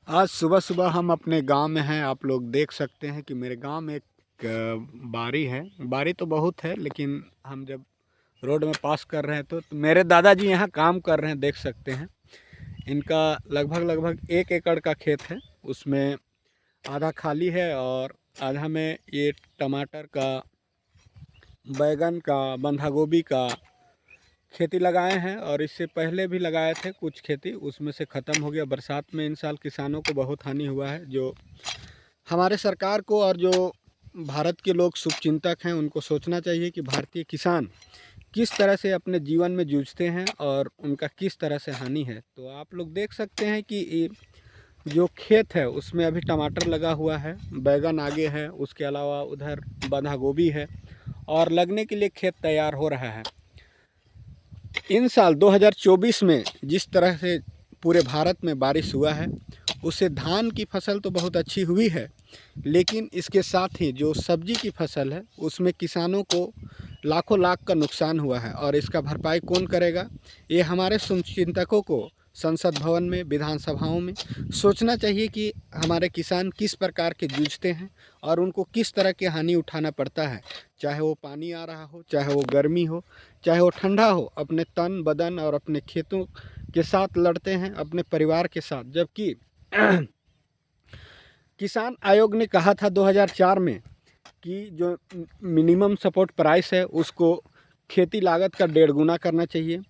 आज सुबह सुबह हम अपने गांव में हैं। आप लोग देख सकते हैं कि मेरे गांव में एक बारी है। बारी तो बहुत है, लेकिन हम जब रोड में पास कर रहे हैं तो मेरे दादाजी यहाँ काम कर रहे हैं, देख सकते हैं। इनका लगभग लगभग 1 एकड़ का खेत है। उसमें आधा खाली है और आधा में ये टमाटर का, बैगन का, बंधा गोभी का खेती लगाए हैं। और इससे पहले भी लगाए थे कुछ खेती, उसमें से ख़त्म हो गया। बरसात में इन साल किसानों को बहुत हानि हुआ है। जो हमारे सरकार को और जो भारत के लोग शुभचिंतक हैं, उनको सोचना चाहिए कि भारतीय किसान किस तरह से अपने जीवन में जूझते हैं और उनका किस तरह से हानि है। तो आप लोग देख सकते हैं कि ये जो खेत है उसमें अभी टमाटर लगा हुआ है, बैगन आगे है, उसके अलावा उधर बंधा गोभी है और लगने के लिए खेत तैयार हो रहा है। इन साल 2024 में जिस तरह से पूरे भारत में बारिश हुआ है, उससे धान की फसल तो बहुत अच्छी हुई है, लेकिन इसके साथ ही जो सब्जी की फसल है उसमें किसानों को लाखों लाख का नुकसान हुआ है। और इसका भरपाई कौन करेगा? ये हमारे शुभचिंतकों को संसद भवन में, विधानसभाओं में सोचना चाहिए कि हमारे किसान किस प्रकार के जूझते हैं और उनको किस तरह की हानि उठाना पड़ता है। चाहे वो पानी आ रहा हो, चाहे वो गर्मी हो, चाहे वो ठंडा हो, अपने तन बदन और अपने खेतों के साथ लड़ते हैं, अपने परिवार के साथ। जबकि किसान आयोग ने कहा था 2004 में कि जो मिनिमम सपोर्ट प्राइस है उसको खेती लागत का 1.5 गुना करना चाहिए।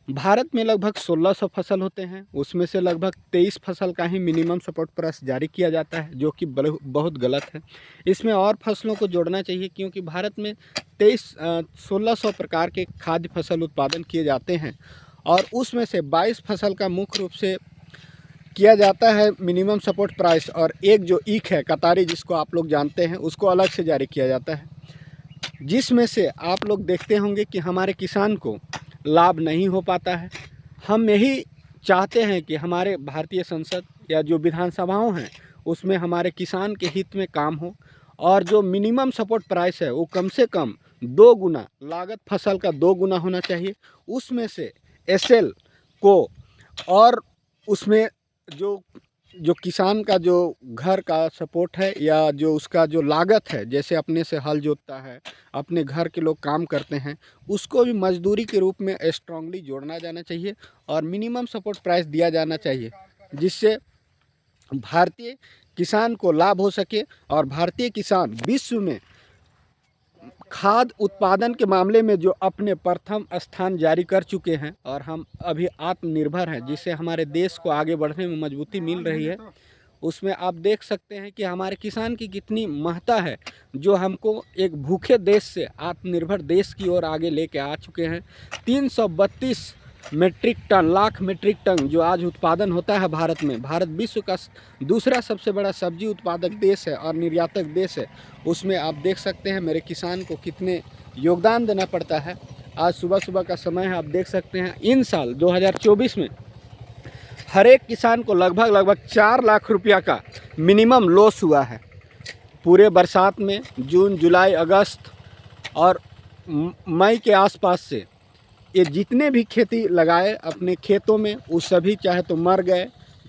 भारत में लगभग 1600 फसल होते हैं, उसमें से लगभग 23 फसल का ही मिनिमम सपोर्ट प्राइस जारी किया जाता है, जो कि बहुत गलत है। इसमें और फसलों को जोड़ना चाहिए, क्योंकि भारत में 1600 प्रकार के खाद्य फसल उत्पादन किए जाते हैं और उसमें से 22 फसल का मुख्य रूप से किया जाता है मिनिमम सपोर्ट प्राइस, और एक जो ईख है, कतारी, जिसको आप लोग जानते हैं, उसको अलग से जारी किया जाता है, जिसमें से आप लोग देखते होंगे कि हमारे किसान को लाभ नहीं हो पाता है। हम यही चाहते हैं कि हमारे भारतीय संसद या जो विधानसभाओं हैं उसमें हमारे किसान के हित में काम हो, और जो मिनिमम सपोर्ट प्राइस है वो कम से कम 2 गुना, लागत फसल का 2 गुना होना चाहिए। उसमें से एसएल को, और उसमें जो जो किसान का जो घर का सपोर्ट है या जो उसका जो लागत है, जैसे अपने से हल जोतता है, अपने घर के लोग काम करते हैं, उसको भी मजदूरी के रूप में स्ट्रांगली जोड़ना जाना चाहिए और मिनिमम सपोर्ट प्राइस दिया जाना चाहिए, जिससे भारतीय किसान को लाभ हो सके और भारतीय किसान विश्व में खाद्य उत्पादन के मामले में जो अपने प्रथम स्थान जारी कर चुके हैं और हम अभी आत्मनिर्भर हैं, जिससे हमारे देश को आगे बढ़ने में मजबूती मिल रही है। उसमें आप देख सकते हैं कि हमारे किसान की कितनी महत्ता है, जो हमको एक भूखे देश से आत्मनिर्भर देश की ओर आगे लेके आ चुके हैं। 332 metric ton, lakh metric ton जो आज उत्पादन होता है भारत में। भारत विश्व का दूसरा सबसे बड़ा सब्जी उत्पादक देश है और निर्यातक देश है। उसमें आप देख सकते हैं मेरे किसान को कितने योगदान देना पड़ता है। आज सुबह सुबह का समय है, आप देख सकते हैं इन साल 2024 में हर एक किसान को लगभग लगभग 4 लाख रुपया का मिनिमम लॉस हुआ है पूरे बरसात में। जून, जुलाई, अगस्त और मई के आसपास से ये जितने भी खेती लगाए अपने खेतों में, वो सभी चाहे तो मर गए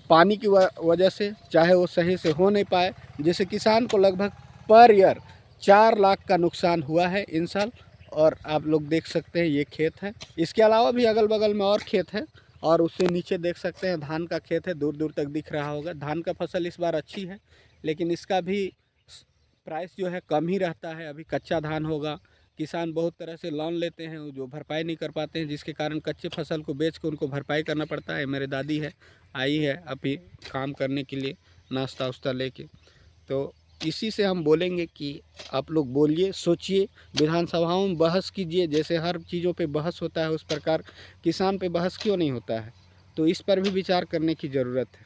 पानी की वजह से, चाहे वो सही से हो नहीं पाए, जिससे किसान को लगभग पर ईयर 4 लाख का नुकसान हुआ है इन साल। और आप लोग देख सकते हैं ये खेत है, इसके अलावा भी अगल बगल में और खेत है, और उससे नीचे देख सकते हैं धान का खेत है, दूर दूर तक दिख रहा होगा। धान का फसल इस बार अच्छी है, लेकिन इसका भी प्राइस जो है कम ही रहता है। अभी कच्चा धान होगा, किसान बहुत तरह से लोन लेते हैं जो भरपाई नहीं कर पाते हैं, जिसके कारण कच्चे फसल को बेच के उनको भरपाई करना पड़ता है। मेरे दादी है, आई है अभी काम करने के लिए, नाश्ता उस्ता लेके। तो इसी से हम बोलेंगे कि आप लोग बोलिए, सोचिए, विधानसभाओं में बहस कीजिए। जैसे हर चीज़ों पे बहस होता है, उस प्रकार किसान पे बहस क्यों नहीं होता है? तो इस पर भी विचार करने की ज़रूरत है।